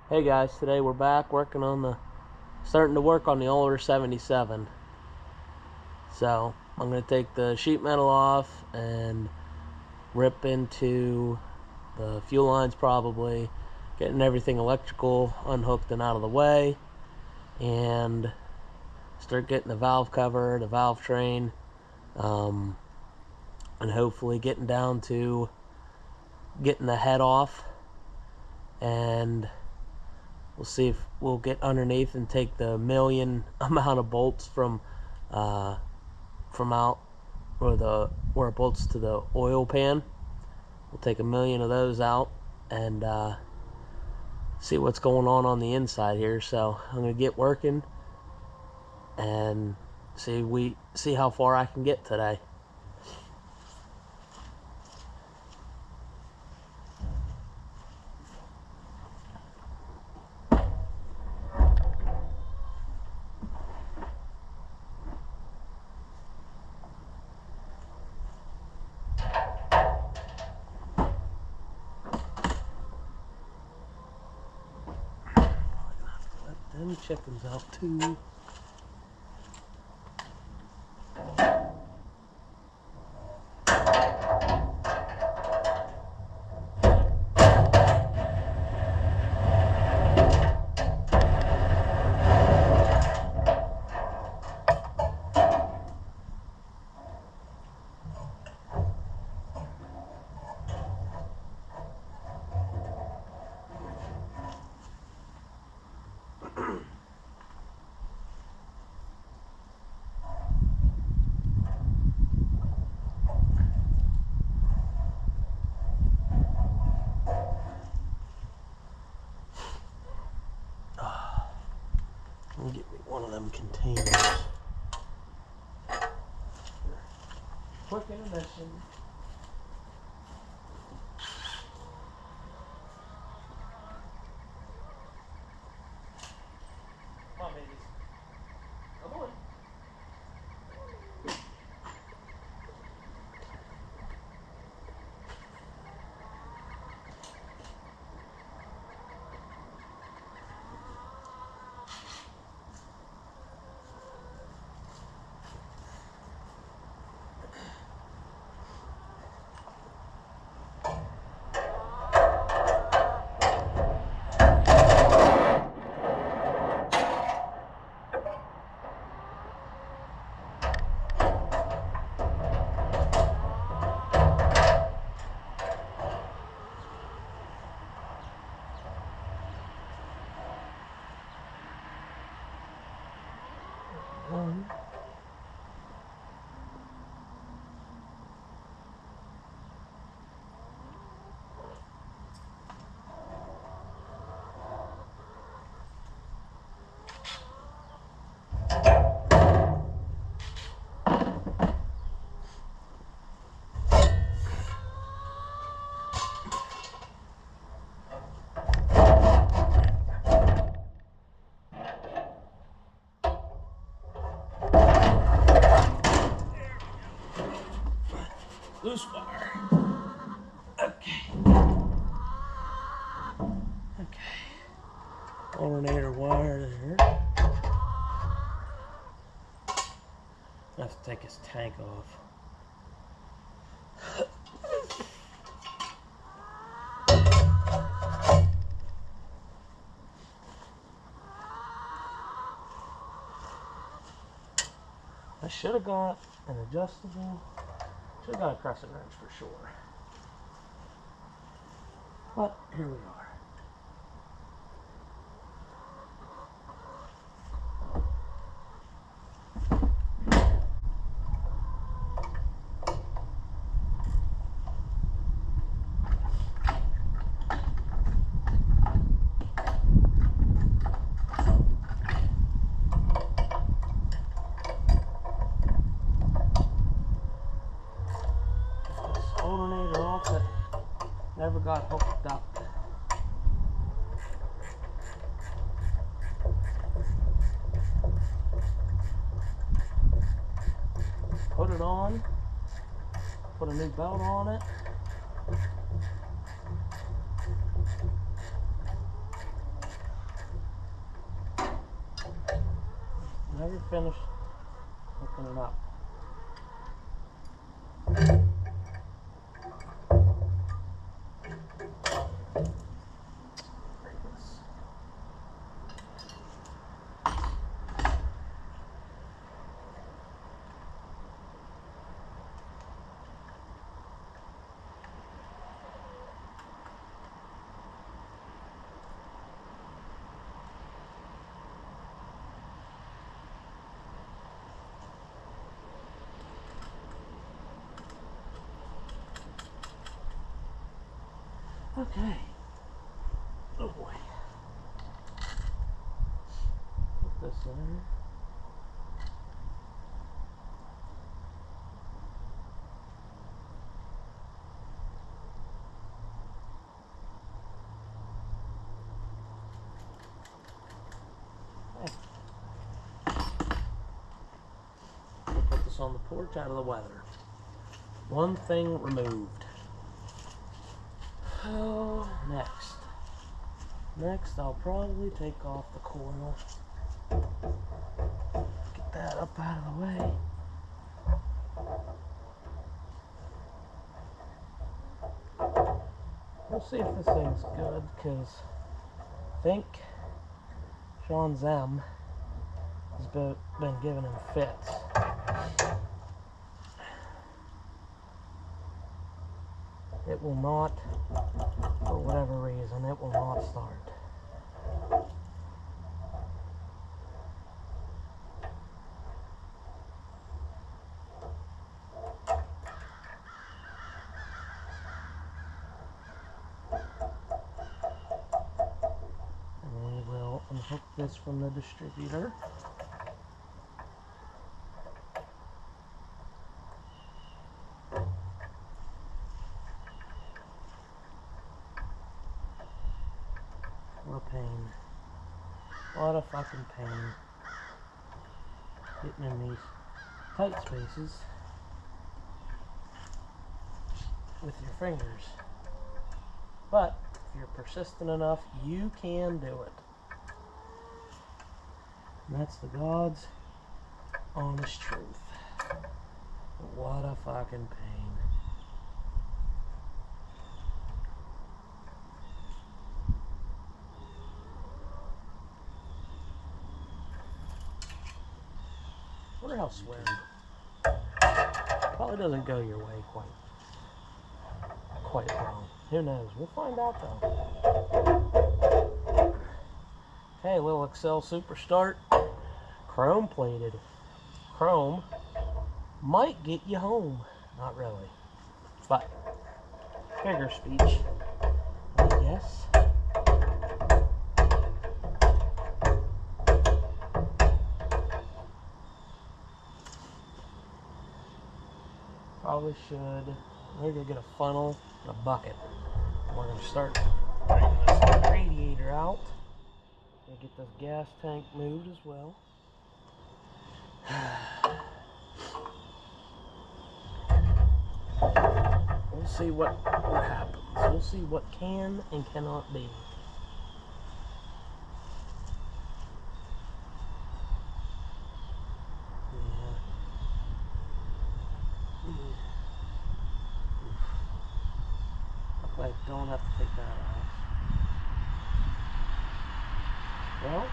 Hey guys, today we're back working on starting to work on the older 77. So I'm going to take the sheet metal off and rip into the fuel lines, probably getting everything electrical unhooked and out of the way, and start getting the valve cover, the valve train, and hopefully getting down to getting the head off, and we'll see if we'll get underneath and take the million amount of bolts from out where it bolts to the oil pan. We'll take 1,000,000 of those out and see what's going on the inside here. So I'm gonna get working and see how far I can get today. Let them chickens out too. Let me get me one of them containers. Quick intermission. Come on, babies. Come on. Loose wire. Okay. Alternator wire there. I have to take his tank off. I should have got an adjustable. Should have got a crescent wrench for sure. But here we are. Alternator off that never got hooked up. Put it on, put a new belt on it. whenever you're finished hooking it up. Okay. Oh boy. Put this in. Okay. We'll put this on the porch out of the weather. One thing removed. Oh, next I'll probably take off the coil. Get that up out of the way. We'll see if this thing's good, because I think Sean Zem has been giving him fits. It will not, for whatever reason, it will not start. And we will unhook this from the distributor. What a pain. What a fucking pain. Getting in these tight spaces with your fingers. But if you're persistent enough, you can do it. And that's the God's honest truth. What a fucking pain. I wonder how swearing. Probably doesn't go your way quite wrong. Who knows? We'll find out though. Okay, little Excel Super Start. Chrome plated. Chrome might get you home. Not really. But figure speech, I guess. Probably should. We're gonna get a funnel and a bucket. We're gonna start bringing this radiator out. Gonna get this gas tank moved as well. We'll see what happens. We'll see what can and cannot be. I don't have to take that off. Well,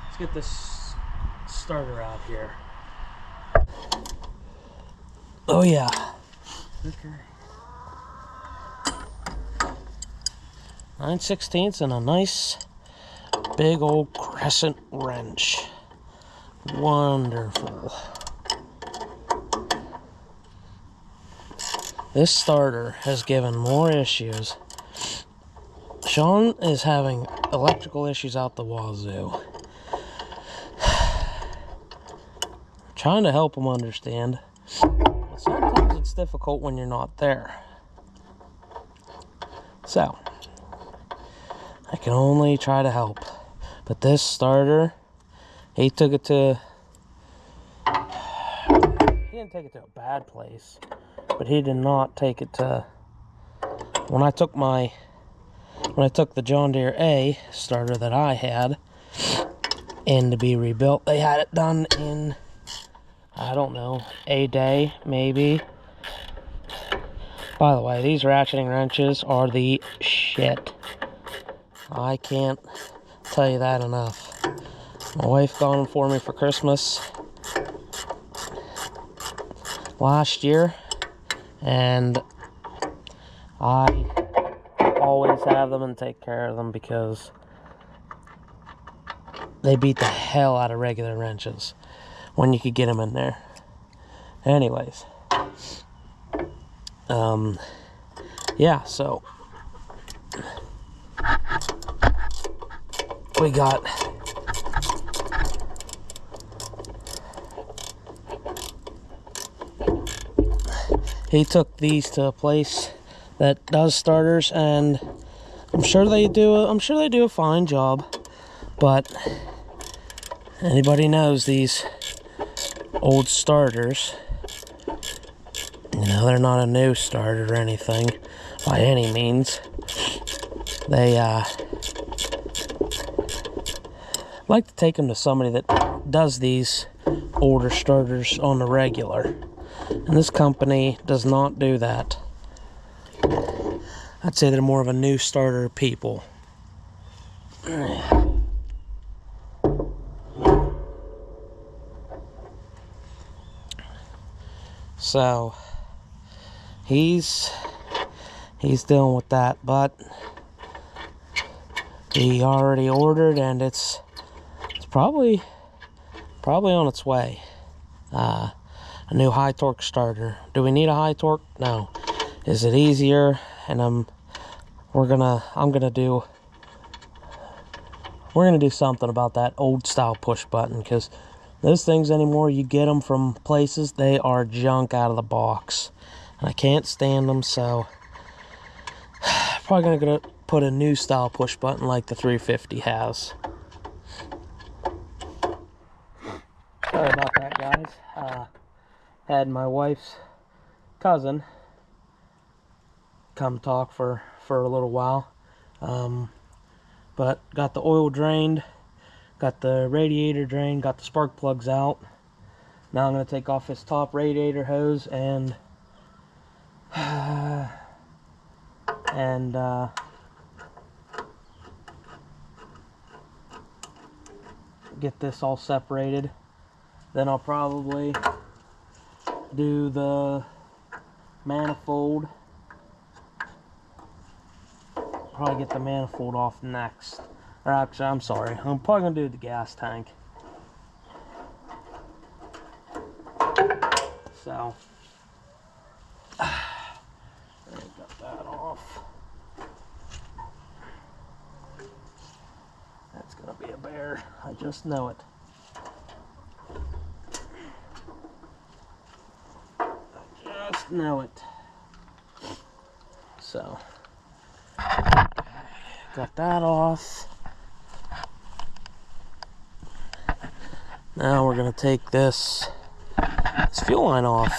let's get this starter out here. Oh yeah. Okay. 9/16 and a nice big old crescent wrench. Wonderful. This starter has given more issues. Sean is having electrical issues out the wazoo. Trying to help him understand. But sometimes it's difficult when you're not there. So, I can only try to help. But this starter, he took it to... He didn't take it to a bad place. But he did not take it to... When I took my when I took the John Deere A starter that I had in to be rebuilt, they had it done in, I don't know, a day maybe. By the way, these ratcheting wrenches are the shit. I can't tell you that enough. My wife got them for me for Christmas last year, and I always have them and take care of them because they beat the hell out of regular wrenches when you could get them in there. Anyways, yeah, so we got he took these to a place that does starters, and I'm sure they do a fine job, but anybody knows these old starters, you know, they're not a new starter or anything by any means. They like to take them to somebody that does these older starters on the regular, and this company does not do that. I'd say they're more of a new starter people. So he's dealing with that, but he already ordered, and it's probably on its way. A new high torque starter. Do we need a high torque? No. Is it easier? And we're gonna do something about that old style push button, because those things anymore, you get them from places, they are junk out of the box, and I can't stand them. So probably gonna put a new style push button like the 350 has. Sorry about that, guys. Had my wife's cousin come talk for a little while, but got the oil drained, got the radiator drained, got the spark plugs out. Now I'm going to take off this top radiator hose and get this all separated. Then I'll probably do the manifold. Probably get the manifold off next. Or actually, I'm sorry. I'm probably going to do the gas tank. So, got that off. That's going to be a bear. I just know it. I just know it. So, got that off. Now we're going to take this fuel line off.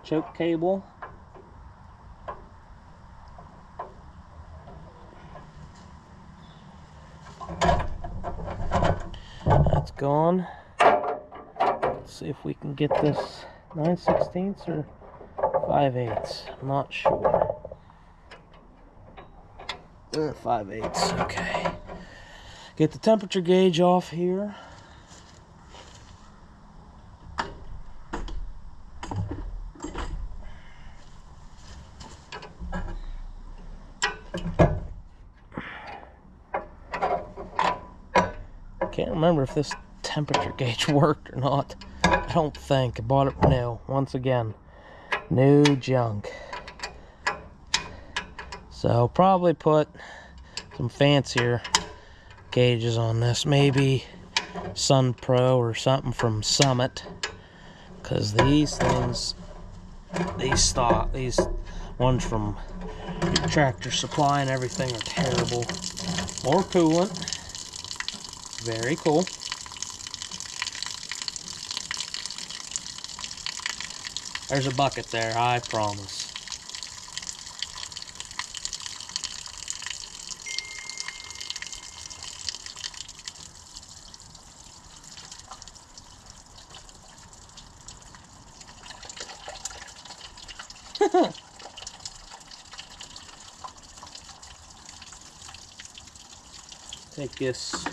Choke cable. That's gone. Let's see if we can get this 9/16 or 5/8. I'm not sure. 5/8. Okay. Get the temperature gauge off here. Can't remember if this temperature gauge worked or not. I don't think. I bought it new. Once again, new junk. So probably put some fancier gauges on this. Maybe Sun Pro or something from Summit. because these things, these ones from Tractor Supply and everything are terrible. More coolant. Very cool. There's a bucket there, I promise. Take this.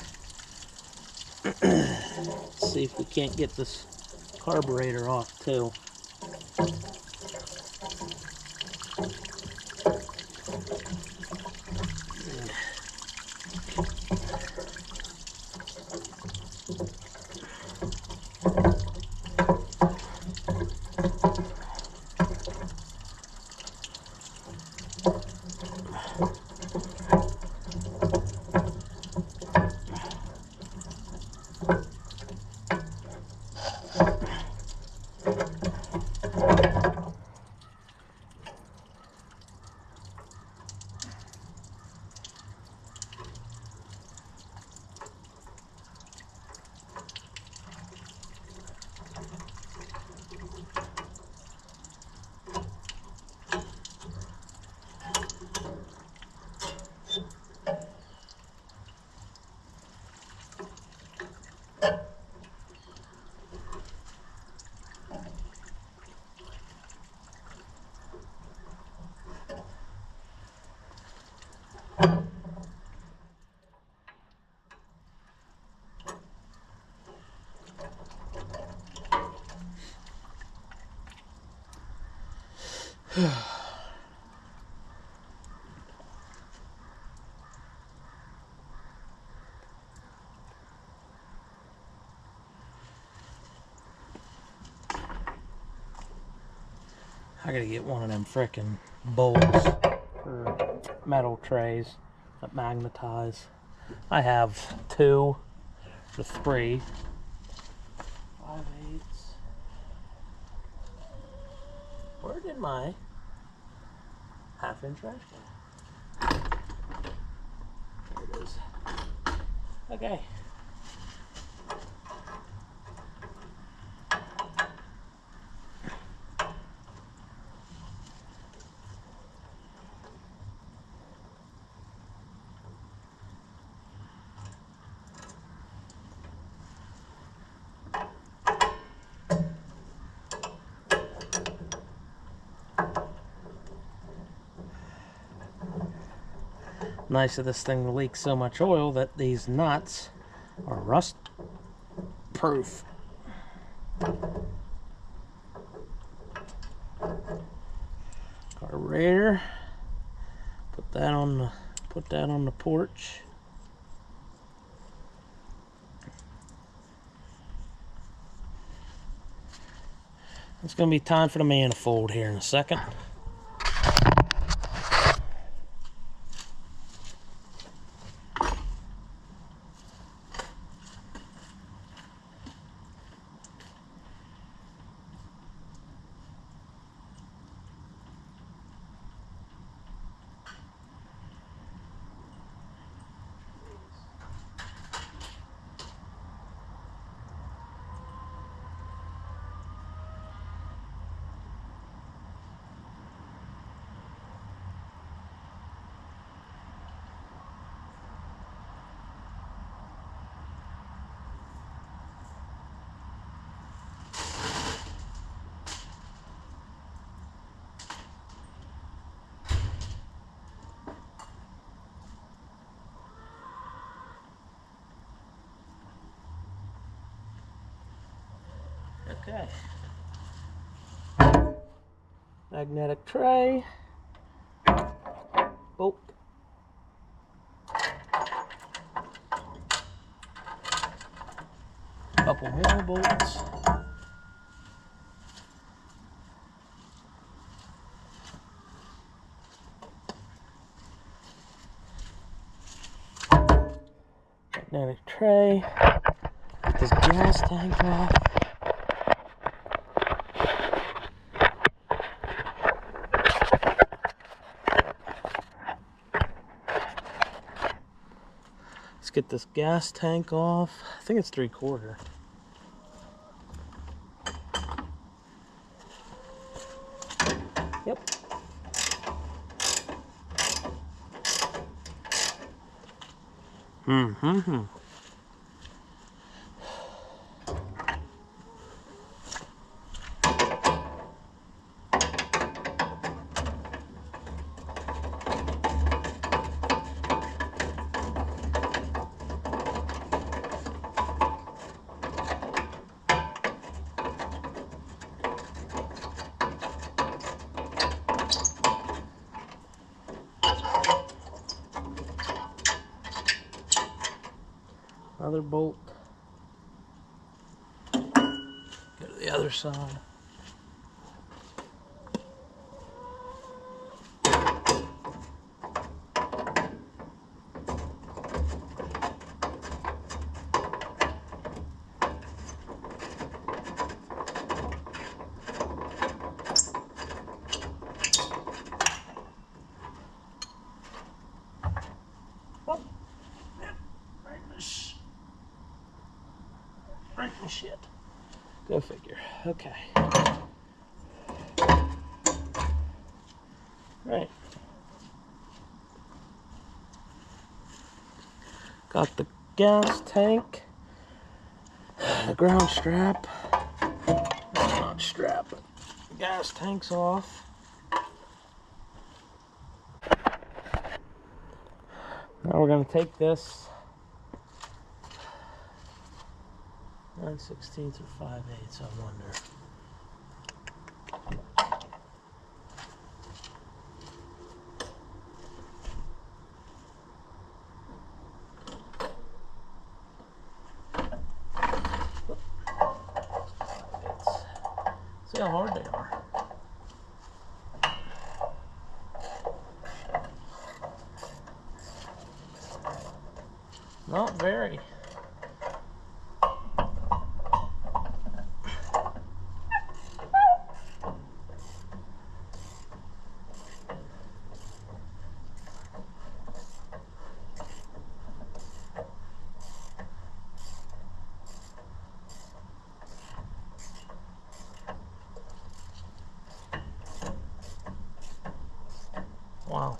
Let's see if we can't get this carburetor off too. I gotta get one of them frickin' bowls or metal trays that magnetize. I have 2 or 3. 5/8. Where did my half-inch trash go? There it is. Okay. Nice of this thing leaks so much oil that these nuts are rust proof. Carburetor. Put that on the porch. It's gonna be time for the manifold here in a second. Okay. Magnetic tray. Bolt. Couple more bolts. Magnetic tray. Get this gas tank off. get this gas tank off. I think it's 3/4. Yep. Mm-hmm. Another bolt. Go to the other side. Right, shit. Go figure. Okay. Right. Got the gas tank, the ground strap, not strap, but the gas tank's off. Now we're going to take this 9/16 or 5/8, I wonder. See how hard they are. Not very. Wow.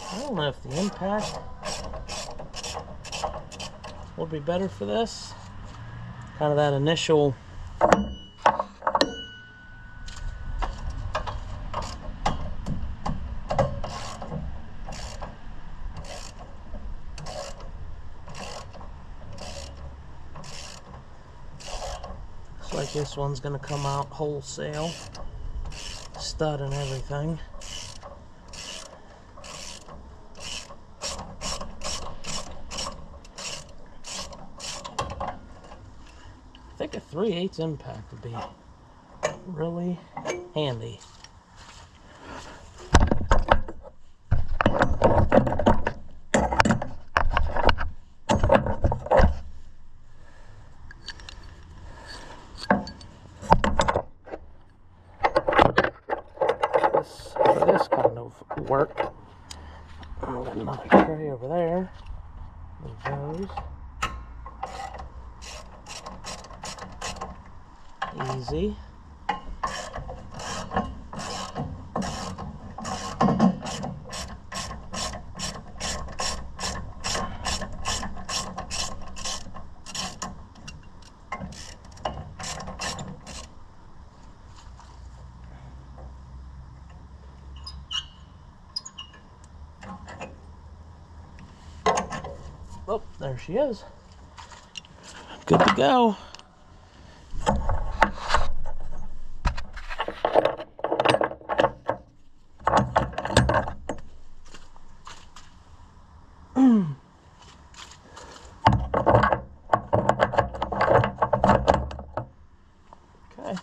I don't know if the impact will be better for this. Kind of that initial looks like this one's gonna come out wholesale, stud and everything. I think a 3/8 impact would be really handy. For this kind of work, I've got another tray over there with those. Easy. Oh, there she is. Good to go. Okay.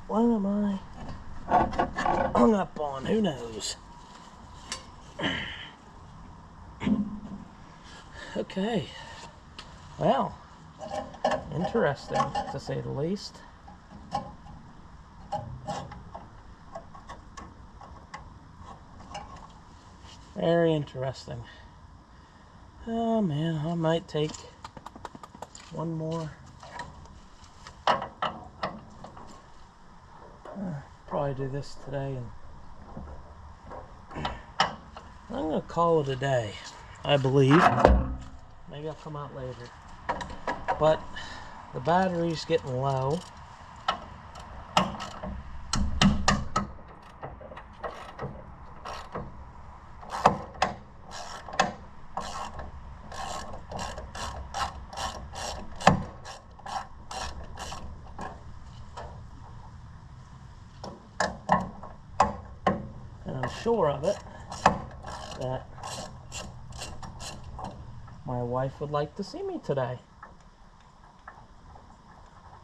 What am I hung up on? Who knows? Okay. Well, interesting to say the least. Very interesting. Oh man, I might take one more. Probably do this today, and I'm gonna call it a day, I believe. Maybe I'll come out later. But the battery's getting low. And I'm sure of it that my wife would like to see me today.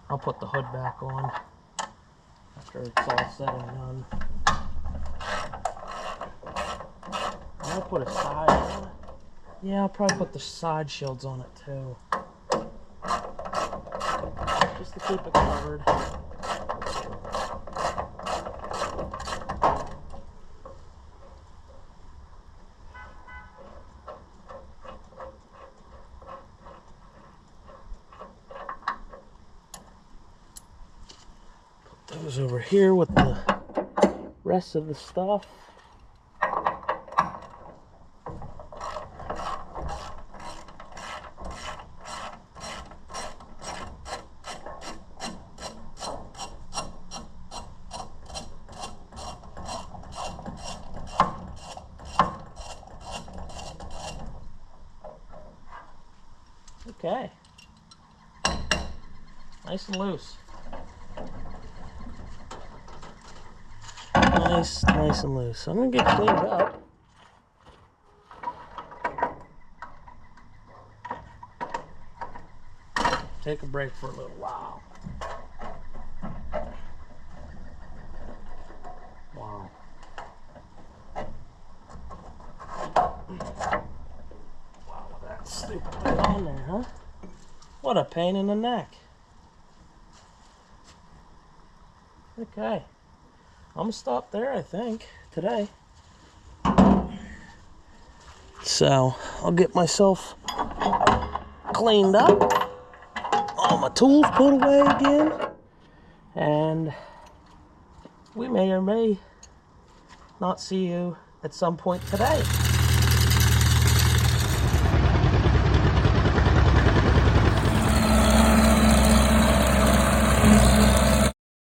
I'll put the hood back on after it's all said and done. I'll put a side on it. Yeah, I'll probably put the side shields on it too. Just to keep it covered. Put those over here with the rest of the stuff. Okay. Nice and loose. Nice and loose. I'm gonna get cleaned up. Take a break for a little while. Wow. Wow, that stupid thing on there, huh? What a pain in the neck. Okay. I'm gonna stop there, I think, today. So, I'll get myself cleaned up. All my tools put away again. And we may or may not see you at some point today.